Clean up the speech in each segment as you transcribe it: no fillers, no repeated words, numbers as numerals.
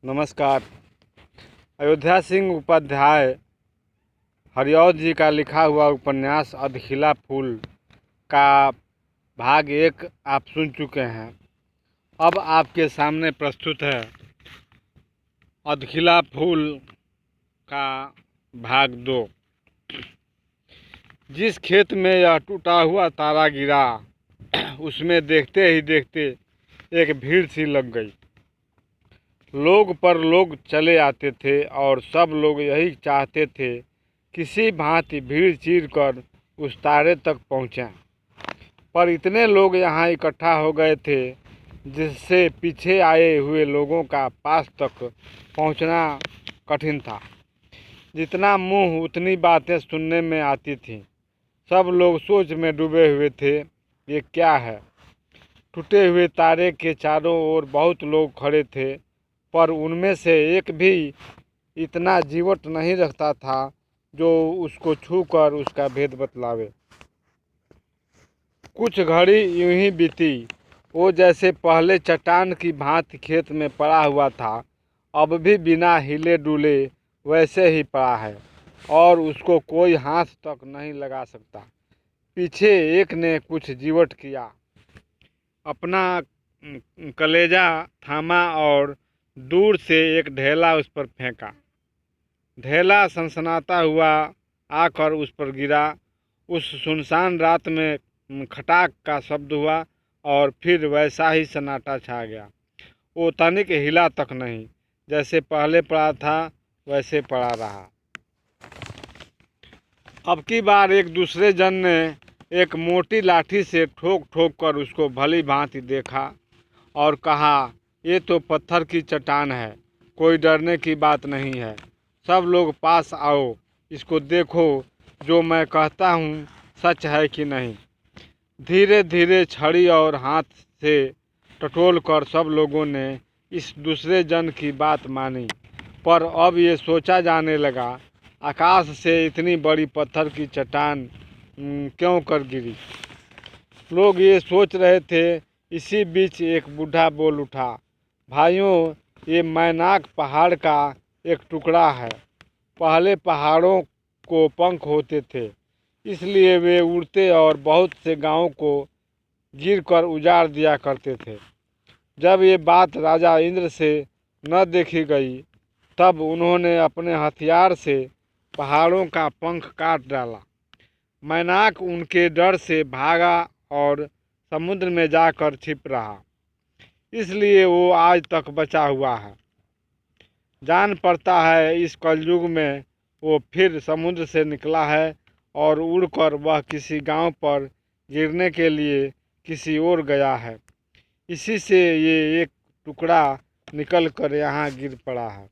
नमस्कार। अयोध्या सिंह उपाध्याय हरिऔध जी का लिखा हुआ उपन्यास अधखिला फूल का भाग 1 आप सुन चुके हैं। अब आपके सामने प्रस्तुत है अधखिला फूल का भाग 2। जिस खेत में यह टूटा हुआ तारा गिरा उसमें देखते ही देखते एक भीड़ सी लग गई। लोग पर लोग चले आते थे और सब लोग यही चाहते थे किसी भांति भीड़ चीर कर उस तारे तक पहुँचें। पर इतने लोग यहाँ इकट्ठा हो गए थे जिससे पीछे आए हुए लोगों का पास तक पहुँचना कठिन था। जितना मुंह उतनी बातें सुनने में आती थीं। सब लोग सोच में डूबे हुए थे, ये क्या है। टूटे हुए तारे के चारों ओर बहुत लोग खड़े थे, पर उनमें से एक भी इतना जीवट नहीं रखता था जो उसको छूकर उसका भेद बतलावे। कुछ घड़ी यूं ही बीती। वो जैसे पहले चट्टान की भांति खेत में पड़ा हुआ था, अब भी बिना हिले डुले वैसे ही पड़ा है और उसको कोई हाथ तक नहीं लगा सकता। पीछे एक ने कुछ जीवट किया, अपना कलेजा थामा और दूर से एक ढेला उस पर फेंका। ढेला सनसनाता हुआ आकर उस पर गिरा। उस सुनसान रात में खटाक का शब्द हुआ और फिर वैसा ही सन्नाटा छा गया। वो तनिक हिला तक नहीं, जैसे पहले पड़ा था वैसे पड़ा रहा। अब की बार एक दूसरे जन ने एक मोटी लाठी से ठोक ठोक कर उसको भली भांति देखा और कहा, ये तो पत्थर की चट्टान है, कोई डरने की बात नहीं है। सब लोग पास आओ, इसको देखो, जो मैं कहता हूँ सच है कि नहीं। धीरे धीरे छड़ी और हाथ से टटोल कर सब लोगों ने इस दूसरे जन की बात मानी। पर अब ये सोचा जाने लगा, आकाश से इतनी बड़ी पत्थर की चट्टान क्यों कर गिरी। लोग ये सोच रहे थे। इसी बीच एक बूढ़ा बोल उठा, भाइयों, ये मैनाक पहाड़ का एक टुकड़ा है। पहले पहाड़ों को पंख होते थे, इसलिए वे उड़ते और बहुत से गांवों को गिरकर उजाड़ दिया करते थे। जब ये बात राजा इंद्र से न देखी गई, तब उन्होंने अपने हथियार से पहाड़ों का पंख काट डाला। मैनाक उनके डर से भागा और समुद्र में जाकर छिप रहा, इसलिए वो आज तक बचा हुआ है। जान पड़ता है इस कलयुग में वो फिर समुद्र से निकला है और उड़कर वह किसी गांव पर गिरने के लिए किसी ओर गया है। इसी से ये एक टुकड़ा निकल कर यहाँ गिर पड़ा है।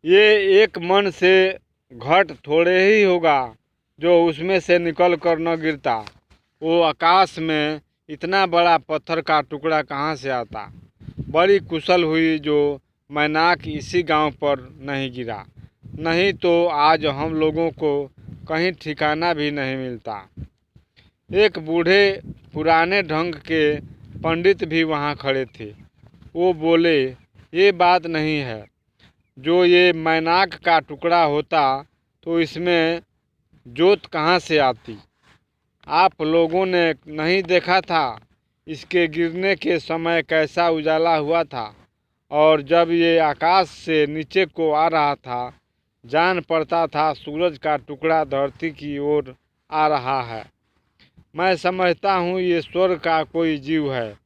ये एक मन से घट थोड़े ही होगा जो उसमें से निकल कर न गिरता। वो आकाश में इतना बड़ा पत्थर का टुकड़ा कहाँ से आता। बड़ी कुशल हुई जो मैनाक इसी गांव पर नहीं गिरा, नहीं तो आज हम लोगों को कहीं ठिकाना भी नहीं मिलता। एक बूढ़े पुराने ढंग के पंडित भी वहाँ खड़े थे। वो बोले, ये बात नहीं है। जो ये मैनाक का टुकड़ा होता तो इसमें जोत कहाँ से आती। आप लोगों ने नहीं देखा था इसके गिरने के समय कैसा उजाला हुआ था, और जब ये आकाश से नीचे को आ रहा था, जान पड़ता था सूरज का टुकड़ा धरती की ओर आ रहा है। मैं समझता हूँ ये स्वर्ग का कोई जीव है,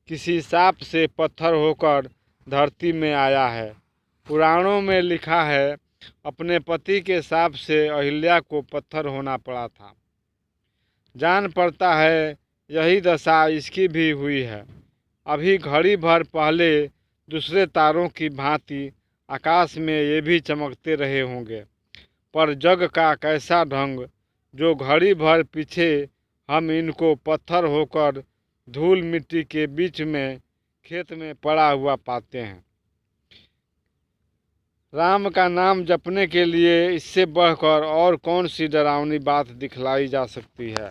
किसी सांप से पत्थर होकर धरती में आया है। पुराणों में लिखा है, अपने पति के शाप से अहिल्या को पत्थर होना पड़ा था। जान पड़ता है यही दशा इसकी भी हुई है। अभी घड़ी भर पहले दूसरे तारों की भांति आकाश में ये भी चमकते रहे होंगे। पर जग का कैसा ढंग, जो घड़ी भर पीछे हम इनको पत्थर होकर धूल मिट्टी के बीच में खेत में पड़ा हुआ पाते हैं। राम का नाम जपने के लिए इससे बढ़कर और कौन सी डरावनी बात दिखलाई जा सकती है।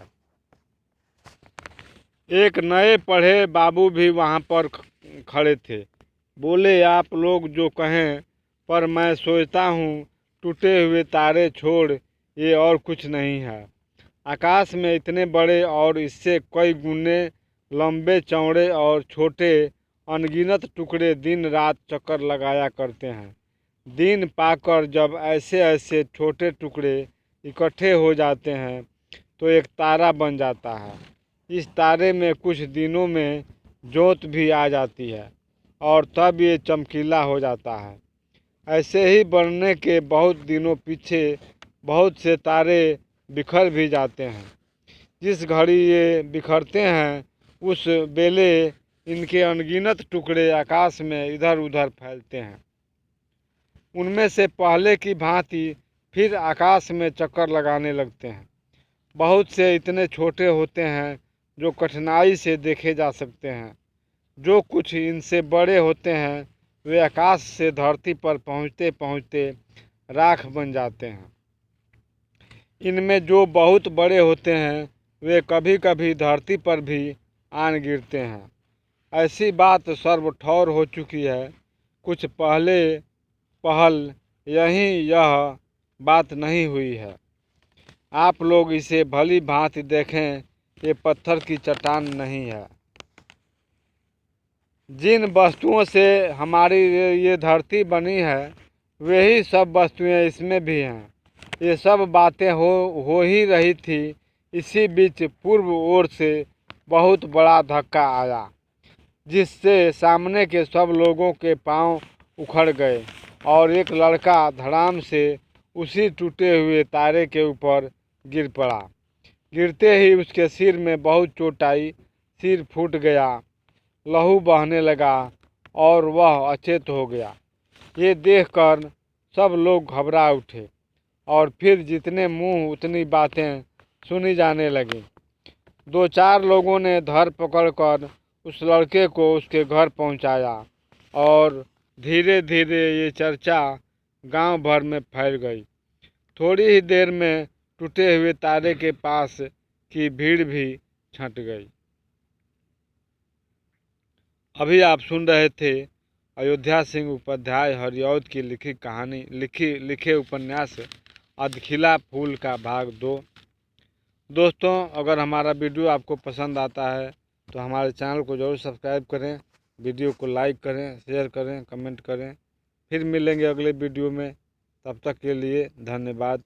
एक नए पढ़े बाबू भी वहाँ पर खड़े थे। बोले आप लोग जो कहें, पर मैं सोचता हूँ टूटे हुए तारे छोड़ ये और कुछ नहीं है। आकाश में इतने बड़े और इससे कई गुने लंबे चौड़े और छोटे अनगिनत टुकड़े दिन रात चक्कर लगाया करते हैं। दिन पाकर जब ऐसे ऐसे छोटे टुकड़े इकट्ठे हो जाते हैं तो एक तारा बन जाता है। इस तारे में कुछ दिनों में जोत भी आ जाती है और तब ये चमकीला हो जाता है। ऐसे ही बनने के बहुत दिनों पीछे बहुत से तारे बिखर भी जाते हैं। जिस घड़ी ये बिखरते हैं उस बेले इनके अनगिनत टुकड़े आकाश में इधर उधर फैलते हैं। उनमें से पहले की भांति फिर आकाश में चक्कर लगाने लगते हैं। बहुत से इतने छोटे होते हैं जो कठिनाई से देखे जा सकते हैं। जो कुछ इनसे बड़े होते हैं वे आकाश से धरती पर पहुँचते पहुँचते राख बन जाते हैं। इनमें जो बहुत बड़े होते हैं वे कभी कभी धरती पर भी आन गिरते हैं। ऐसी बात सर्वठौर हो चुकी है। कुछ पहल यह बात नहीं हुई है। आप लोग इसे भली भांति देखें, ये पत्थर की चट्टान नहीं है। जिन वस्तुओं से हमारी ये धरती बनी है वही सब वस्तुएं इसमें भी हैं। ये सब बातें हो ही रही थी। इसी बीच पूर्व ओर से बहुत बड़ा धक्का आया, जिससे सामने के सब लोगों के पांव उखड़ गए और एक लड़का धड़ाम से उसी टूटे हुए तारे के ऊपर गिर पड़ा। गिरते ही उसके सिर में बहुत चोट आई। सिर फूट गया, लहू बहने लगा और वह अचेत हो गया। ये देखकर सब लोग घबरा उठे और फिर जितने मुंह उतनी बातें सुनी जाने लगी। दो चार लोगों ने धर पकड़कर उस लड़के को उसके घर पहुंचाया और धीरे धीरे ये चर्चा गांव भर में फैल गई। थोड़ी ही देर में टूटे हुए तारे के पास की भीड़ भी छंट गई। अभी आप सुन रहे थे अयोध्या सिंह उपाध्याय हरिऔध की लिखी कहानी लिखे उपन्यास अधखिला फूल का भाग 2। दोस्तों, अगर हमारा वीडियो आपको पसंद आता है तो हमारे चैनल को ज़रूर सब्सक्राइब करें, वीडियो को लाइक करें, शेयर करें, कमेंट करें। फिर मिलेंगे अगले वीडियो में। तब तक के लिए धन्यवाद।